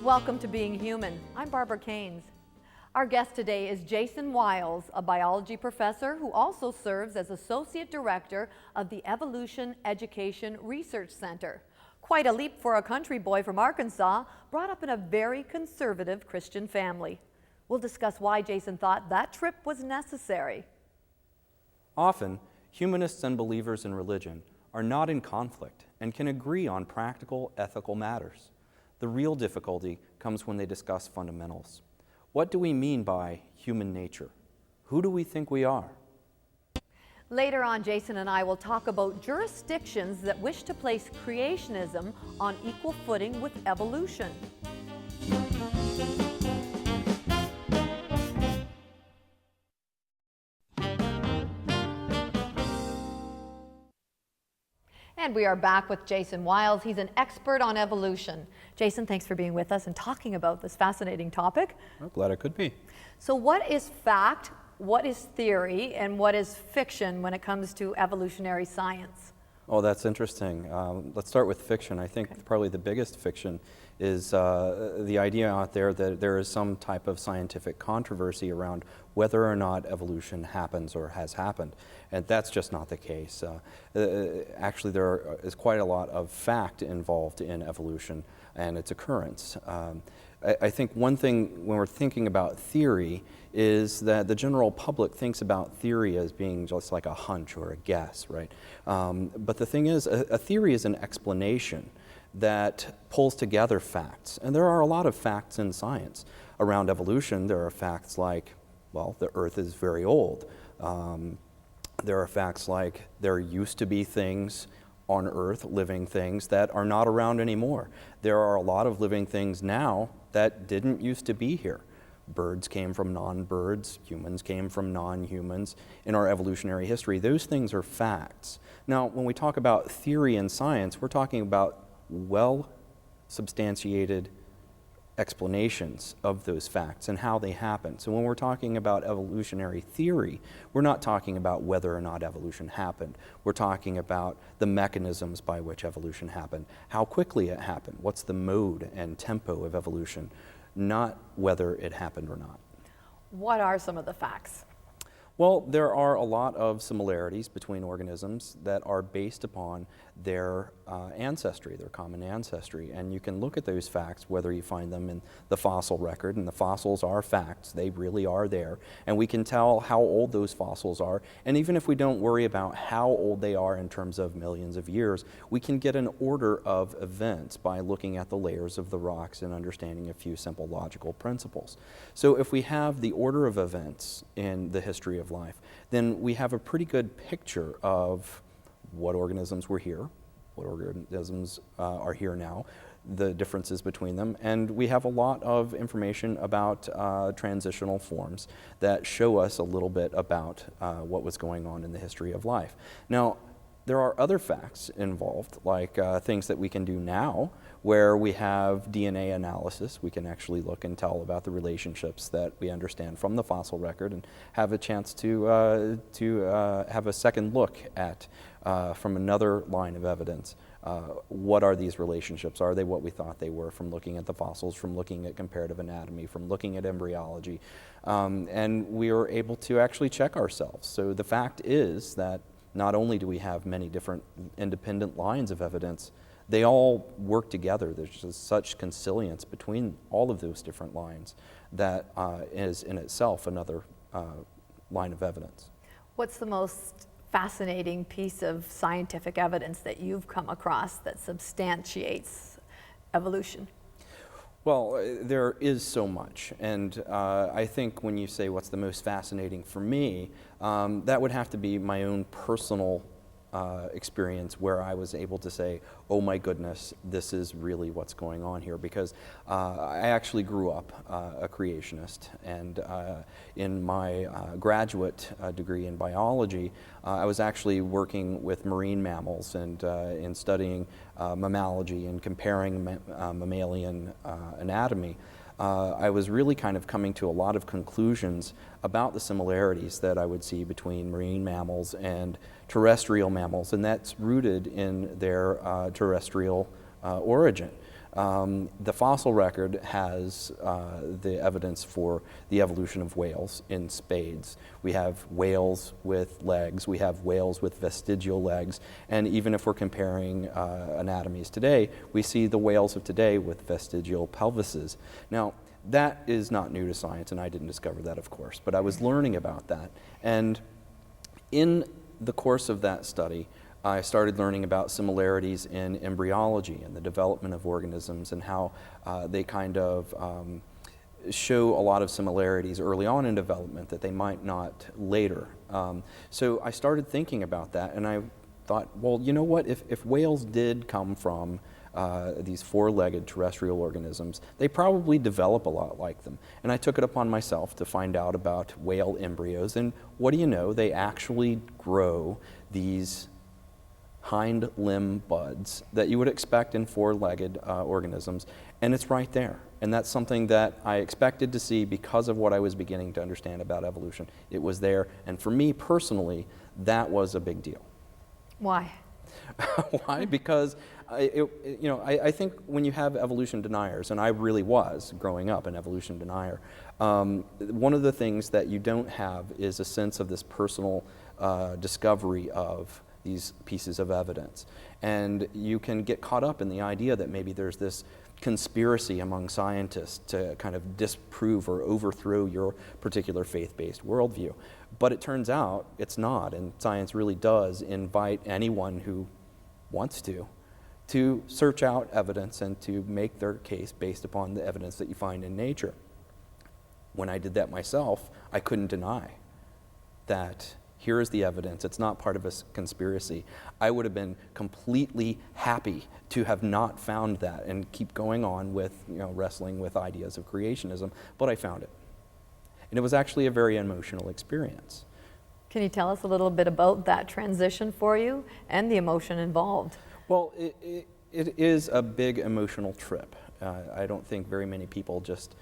Welcome to Being Human. I'm Barbara Caines. Our guest today is Jason Wiles, a biology professor who also serves as Associate Director of the Evolution Education Research Center. Quite a leap for a country boy from Arkansas, brought up in a very conservative Christian family. We'll discuss why Jason thought that trip was necessary. Often, humanists and believers in religion are not in conflict and can agree on practical, ethical matters. The real difficulty comes when they discuss fundamentals. What do we mean by human nature? Who do we think we are? Later on, Jason and I will talk about jurisdictions that wish to place creationism on equal footing with evolution. And we are back with Jason Wiles. He's an expert on evolution. Jason, thanks for being with us and talking about this fascinating topic. I'm glad I could be. So what is fact, what is theory, and what is fiction when it comes to evolutionary science? Oh, that's interesting. Let's start with fiction. I think probably the biggest fiction is the idea out there that there is some type of scientific controversy around whether or not evolution happens or has happened. And that's just not the case. Actually, there is quite a lot of fact involved in evolution and its occurrence. I think one thing when we're thinking about theory is that the general public thinks about theory as being just like a hunch or a guess, right? But the thing is, a theory is an explanation that pulls together facts. And there are a lot of facts in science. Around evolution, there are facts like, well, the Earth is very old. There are facts like there used to be things on Earth, living things, that are not around anymore. There are a lot of living things now that didn't used to be here. Birds came from non-birds, humans came from non-humans. In our evolutionary history, those things are facts. Now, when we talk about theory in science, we're talking about well-substantiated explanations of those facts and how they happen. So when we're talking about evolutionary theory, we're not talking about whether or not evolution happened. We're talking about the mechanisms by which evolution happened, how quickly it happened, what's the mode and tempo of evolution, not whether it happened or not. What are some of the facts? Well, there are a lot of similarities between organisms that are based upon their ancestry, their common ancestry. And you can look at those facts, whether you find them in the fossil record, and the fossils are facts, they really are there. And we can tell how old those fossils are. And even if we don't worry about how old they are in terms of millions of years, we can get an order of events by looking at the layers of the rocks and understanding a few simple logical principles. So if we have the order of events in the history of life, then we have a pretty good picture of what organisms were here, what organisms are here now, the differences between them, and we have a lot of information about transitional forms that show us a little bit about what was going on in the history of life. Now, there are other facts involved, like things that we can do now, where we have DNA analysis. We can actually look and tell about the relationships that we understand from the fossil record and have a chance to have a second look at, from another line of evidence, what are these relationships? Are they what we thought they were from looking at the fossils, from looking at comparative anatomy, from looking at embryology? And we were able to actually check ourselves. So the fact is that not only do we have many different independent lines of evidence, they all work together. There's just such consilience between all of those different lines that is in itself another line of evidence. What's the most fascinating piece of scientific evidence that you've come across that substantiates evolution? Well, there is so much, and I think when you say what's the most fascinating for me, that would have to be my own personal experience where I was able to say, oh my goodness, this is really what's going on here, because I actually grew up a creationist, and in my graduate degree in biology, I was actually working with marine mammals and in studying mammalogy and comparing mammalian anatomy. I was really kind of coming to a lot of conclusions about the similarities that I would see between marine mammals and terrestrial mammals, and that's rooted in their terrestrial origin. The fossil record has the evidence for the evolution of whales in spades. We have whales with legs, we have whales with vestigial legs, and even if we're comparing anatomies today, we see the whales of today with vestigial pelvises. Now, that is not new to science, and I didn't discover that, of course, but I was learning about that. And in the course of that study, I started learning about similarities in embryology and the development of organisms and how they kind of show a lot of similarities early on in development that they might not later. So I started thinking about that, and I thought, well, you know what, if whales did come from these four-legged terrestrial organisms, they probably develop a lot like them. And I took it upon myself to find out about whale embryos, and what do you know, they actually grow these hind limb buds that you would expect in four-legged organisms, and it's right there. And that's something that I expected to see because of what I was beginning to understand about evolution. It was there, and for me personally, that was a big deal. Why? Why? Because I think when you have evolution deniers, and I really was growing up an evolution denier, one of the things that you don't have is a sense of this personal discovery of these pieces of evidence. And you can get caught up in the idea that maybe there's this conspiracy among scientists to kind of disprove or overthrow your particular faith-based worldview. But it turns out it's not, and science really does invite anyone who wants to search out evidence and to make their case based upon the evidence that you find in nature. When I did that myself, I couldn't deny that here is the evidence. It's not part of a conspiracy. I would have been completely happy to have not found that and keep going on with, wrestling with ideas of creationism, but I found it. And it was actually a very emotional experience. Can you tell us a little bit about that transition for you and the emotion involved? Well, it is a big emotional trip. I don't think very many people just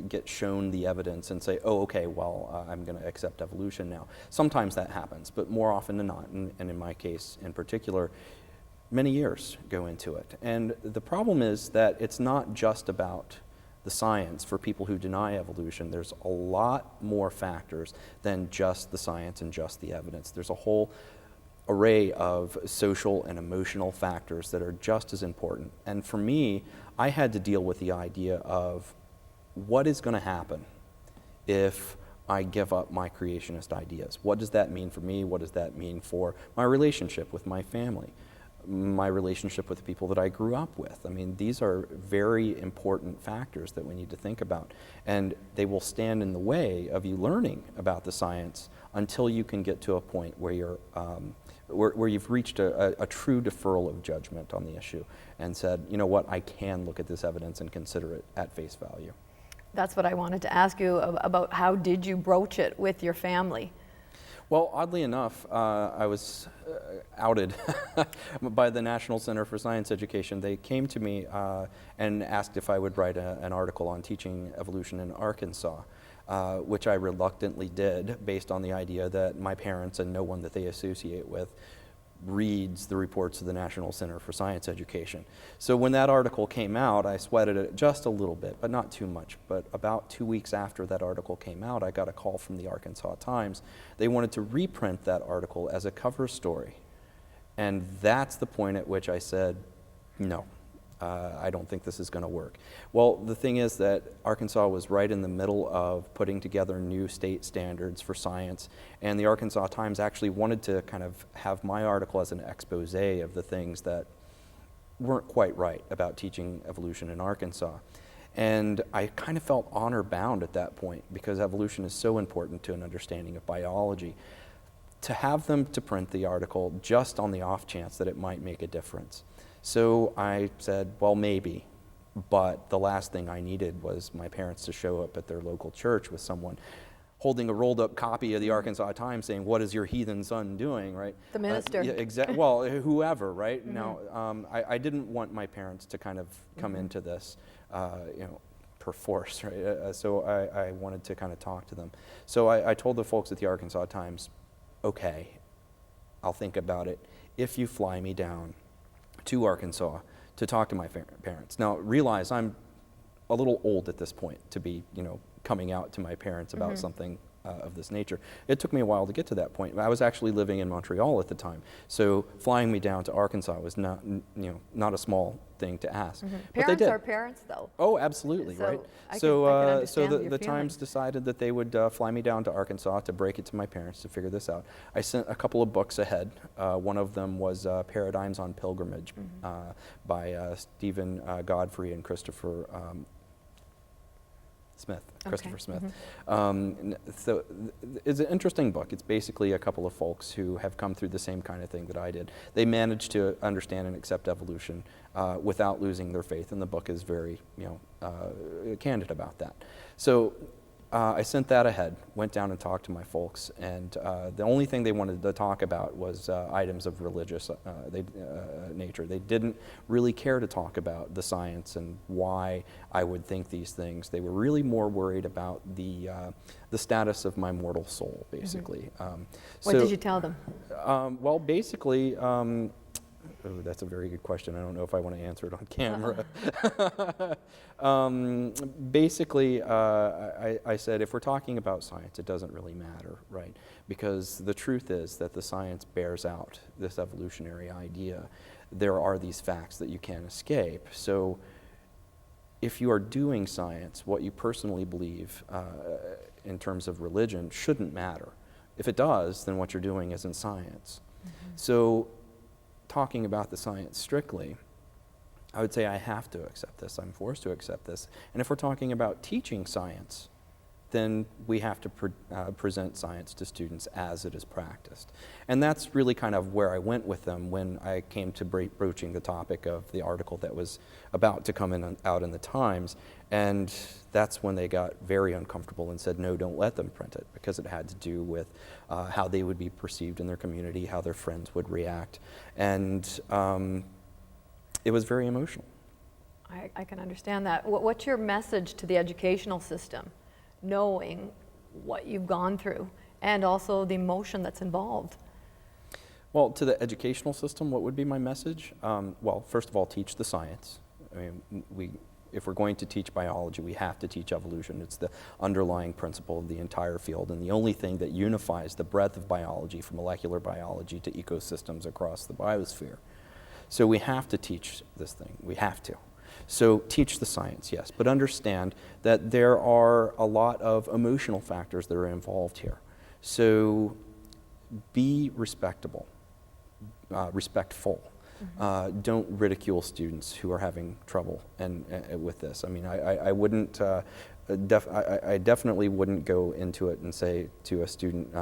get shown the evidence and say, oh, okay, well, I'm going to accept evolution now. Sometimes that happens, but more often than not, and in my case in particular, many years go into it. And the problem is that it's not just about the science for people who deny evolution. There's a lot more factors than just the science and just the evidence. There's a whole array of social and emotional factors that are just as important. And for me, I had to deal with the idea of what is going to happen if I give up my creationist ideas. What does that mean for me? What does that mean for my relationship with my family? My relationship with the people that I grew up with. I mean, these are very important factors that we need to think about, and they will stand in the way of you learning about the science until you can get to a point where you're where you've reached a true deferral of judgment on the issue and said, you know what, I can look at this evidence and consider it at face value. That's what I wanted to ask you about. How did you broach it with your family? Well, oddly enough, I was outed by the National Center for Science Education. They came to me and asked if I would write an article on teaching evolution in Arkansas, which I reluctantly did based on the idea that my parents and no one that they associate with reads the reports of the National Center for Science Education. So when that article came out, I sweated it just a little bit, but not too much. But about 2 weeks after that article came out, I got a call from the Arkansas Times. They wanted to reprint that article as a cover story. And that's the point at which I said, no, I don't think this is going to work. Well, the thing is that Arkansas was right in the middle of putting together new state standards for science, and the Arkansas Times actually wanted to kind of have my article as an expose of the things that weren't quite right about teaching evolution in Arkansas. And I kind of felt honor bound at that point because evolution is so important to an understanding of biology. To have them to print the article just on the off chance that it might make a difference. So I said, well, maybe, but the last thing I needed was my parents to show up at their local church with someone holding a rolled up copy of the Arkansas Times saying, what is your heathen son doing, right? The minister. Yeah, well, whoever, right? Mm-hmm. Now, I didn't want my parents to kind of come into this, per force, right? So I wanted to kind of talk to them. So I told the folks at the Arkansas Times, okay, I'll think about it. If you fly me down to Arkansas to talk to my parents. Now, realize I'm a little old at this point to be, coming out to my parents about something of this nature. It took me a while to get to that point. I was actually living in Montreal at the time, so flying me down to Arkansas was not a small thing to ask. But they Parents did. are parents, though. Oh, absolutely, So right. I can So understand your the Times feelings. decided that they would fly me down to Arkansas to break it to my parents to figure this out. I sent a couple of books ahead. One of them was Paradigms on Pilgrimage by Stephen Godfrey and Christopher Smith. So it's an interesting book. It's basically a couple of folks who have come through the same kind of thing that I did. They managed to understand and accept evolution without losing their faith, and the book is very, candid about that. So I sent that ahead, went down and talked to my folks, and the only thing they wanted to talk about was items of religious nature. They didn't really care to talk about the science and why I would think these things. They were really more worried about the status of my mortal soul, basically. What did you tell them? Well, basically, that's a very good question. I don't know if I want to answer it on camera. Basically, I said, if we're talking about science, it doesn't really matter, right? Because the truth is that the science bears out this evolutionary idea. There are these facts that you can't escape. So if you are doing science, what you personally believe in terms of religion shouldn't matter. If it does, then what you're doing isn't science. So talking about the science strictly, I would say I have to accept this. I'm forced to accept this. And if we're talking about teaching science, then we have to present science to students as it is practiced. And that's really kind of where I went with them when I came to broaching the topic of the article that was about to come out in the Times. And that's when they got very uncomfortable and said, no, don't let them print it, because it had to do with how they would be perceived in their community, how their friends would react. And it was very emotional. I can understand that. What's your message to the educational system, knowing what you've gone through and also the emotion that's involved? Well, to the educational system, what would be my message? Well, first of all, teach the science. I mean, if we're going to teach biology, we have to teach evolution. It's the underlying principle of the entire field, and the only thing that unifies the breadth of biology, from molecular biology to ecosystems across the biosphere. So we have to teach this thing. We have to. So teach the science, yes, but understand that there are a lot of emotional factors that are involved here. So be respectable, respectful. Don't ridicule students who are having trouble with this. I mean, I wouldn't, I definitely wouldn't go into it and say to a student,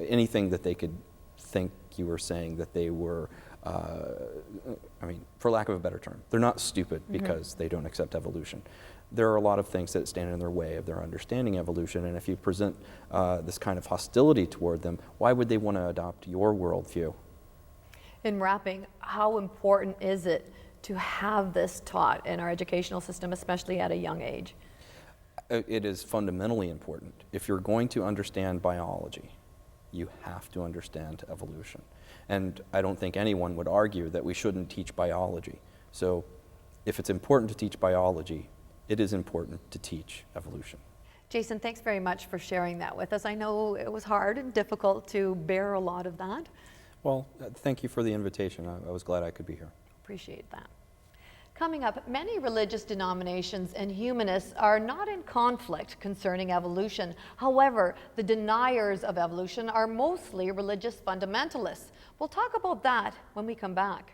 anything that they could think you were saying that they were, I mean, for lack of a better term, they're not stupid because they don't accept evolution. There are a lot of things that stand in their way of their understanding evolution, and if you present this kind of hostility toward them, why would they want to adopt your worldview? In wrapping, how important is it to have this taught in our educational system, especially at a young age? It is fundamentally important. If you're going to understand biology, you have to understand evolution. And I don't think anyone would argue that we shouldn't teach biology. So if it's important to teach biology, it is important to teach evolution. Jason, thanks very much for sharing that with us. I know it was hard and difficult to bear a lot of that. Well, thank you for the invitation. I was glad I could be here. Appreciate that. Coming up, many religious denominations and humanists are not in conflict concerning evolution. However, the deniers of evolution are mostly religious fundamentalists. We'll talk about that when we come back.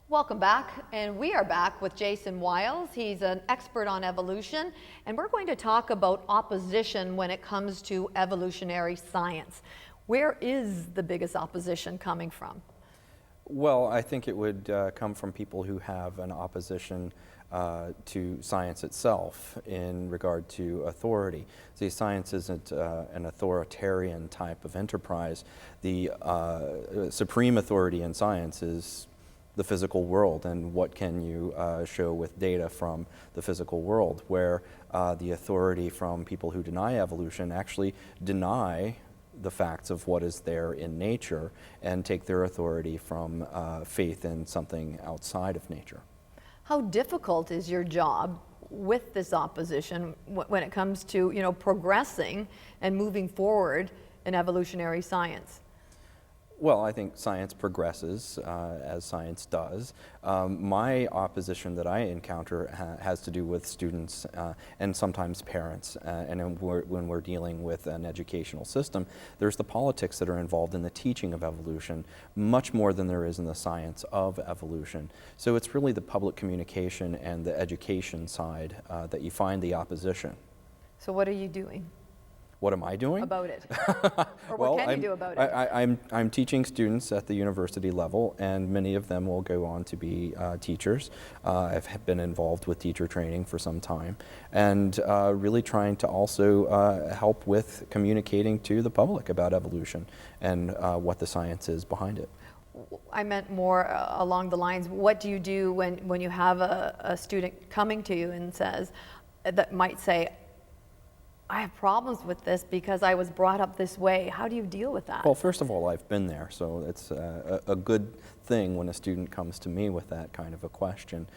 Welcome back, and we are back with Jason Wiles. He's an expert on evolution, and we're going to talk about opposition when it comes to evolutionary science. Where is the biggest opposition coming from? Well, I think it would come from people who have an opposition to science itself in regard to authority. See, science isn't an authoritarian type of enterprise. The supreme authority in science is the physical world and what can you show with data from the physical world, where the authority from people who deny evolution actually deny the facts of what is there in nature and take their authority from faith in something outside of nature. How difficult is your job with this opposition when it comes to, you know, progressing and moving forward in evolutionary science? Well, I think science progresses as science does. My opposition that I encounter has to do with students and sometimes parents. And when we're dealing with an educational system, there's the politics that are involved in the teaching of evolution, much more than there is in the science of evolution. So it's really the public communication and the education side that you find the opposition. So what are you doing? What am I doing? About it? Or well, what can you do about it? I'm teaching students at the university level, and many of them will go on to be teachers. I've been involved with teacher training for some time, and really trying to also help with communicating to the public about evolution and what the science is behind it. I meant more along the lines, what do you do when you have a student coming to you and says, that might say, I have problems with this because I was brought up this way. How do you deal with that? Well, first of all, I've been there, so it's a good thing when a student comes to me with that kind of a question.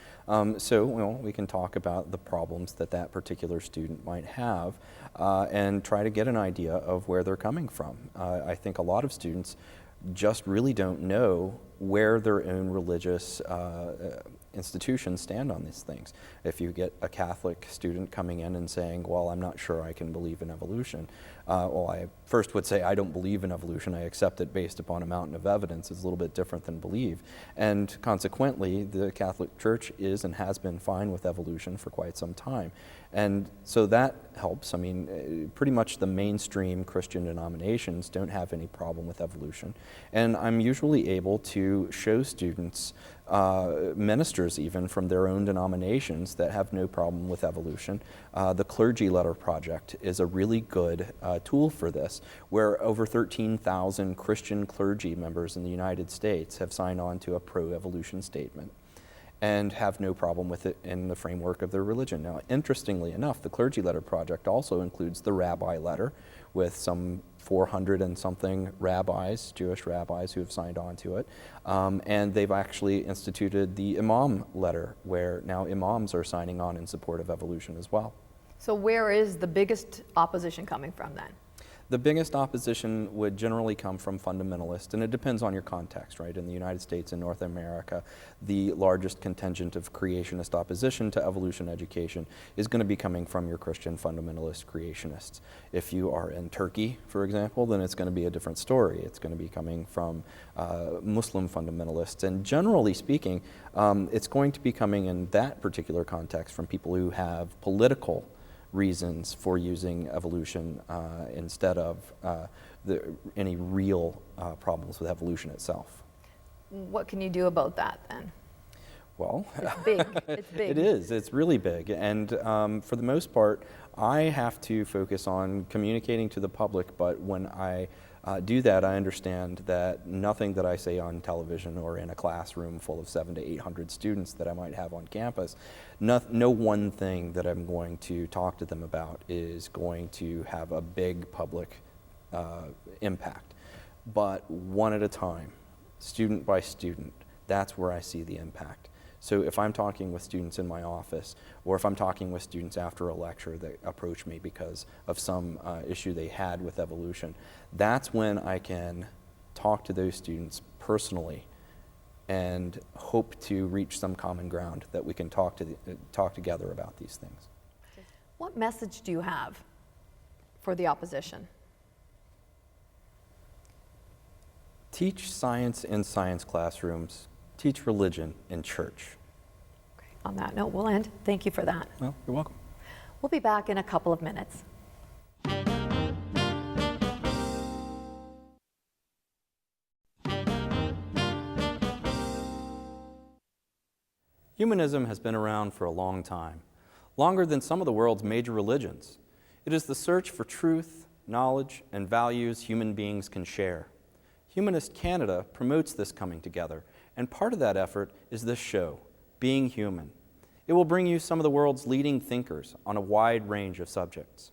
So, we can talk about the problems that that particular student might have and try to get an idea of where they're coming from. I think a lot of students just really don't know where their own religious institutions stand on these things. If you get a Catholic student coming in and saying, well, I'm not sure I can believe in evolution, well, I first would say I don't believe in evolution, I accept it based upon a mountain of evidence. It's a little bit different than believe. And consequently, the Catholic Church is and has been fine with evolution for quite some time. And so that helps. I mean, pretty much the mainstream Christian denominations don't have any problem with evolution. And I'm usually able to show students, ministers even from their own denominations, that have no problem with evolution. The Clergy Letter Project is a really good tool for this, where over 13,000 Christian clergy members in the United States have signed on to a pro-evolution statement and have no problem with it in the framework of their religion. Now, interestingly enough, the Clergy Letter Project also includes the Rabbi Letter, with some 400 and something rabbis, Jewish rabbis, who have signed on to it. And they've actually instituted the Imam Letter, where now imams are signing on in support of evolution as well. So where is the biggest opposition coming from then? The biggest opposition would generally come from fundamentalists, and it depends on your context, right? In the United States and North America, the largest contingent of creationist opposition to evolution education is going to be coming from your Christian fundamentalist creationists. If you are in Turkey, for example, then it's going to be a different story. It's going to be coming from Muslim fundamentalists, and generally speaking, it's going to be coming in that particular context from people who have political reasons for using evolution instead of any real problems with evolution itself. What can you do about that then? Well, it's big. It's big. It is. It's really big. And for the most part, I have to focus on communicating to the public, but when I do that, I understand that nothing that I say on television or in a classroom full of 700 to 800 students that I might have on campus, no one thing that I'm going to talk to them about is going to have a big public impact. But one at a time, student by student, that's where I see the impact. So if I'm talking with students in my office, or if I'm talking with students after a lecture that approach me because of some issue they had with evolution, that's when I can talk to those students personally and hope to reach some common ground that we can talk together about these things. What message do you have for the opposition? Teach science in science classrooms. Teach religion in church. Okay. On that note, we'll end. Thank you for that. Well, you're welcome. We'll be back in a couple of minutes. Humanism has been around for a long time, longer than some of the world's major religions. It is the search for truth, knowledge, and values human beings can share. Humanist Canada promotes this coming together And part of that effort is this show, Being Human. It will bring you some of the world's leading thinkers on a wide range of subjects.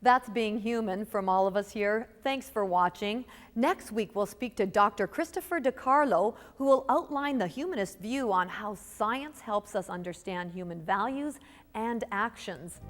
That's Being Human from all of us here. Thanks for watching. Next week, we'll speak to Dr. Christopher DiCarlo, who will outline the humanist view on how science helps us understand human values and actions.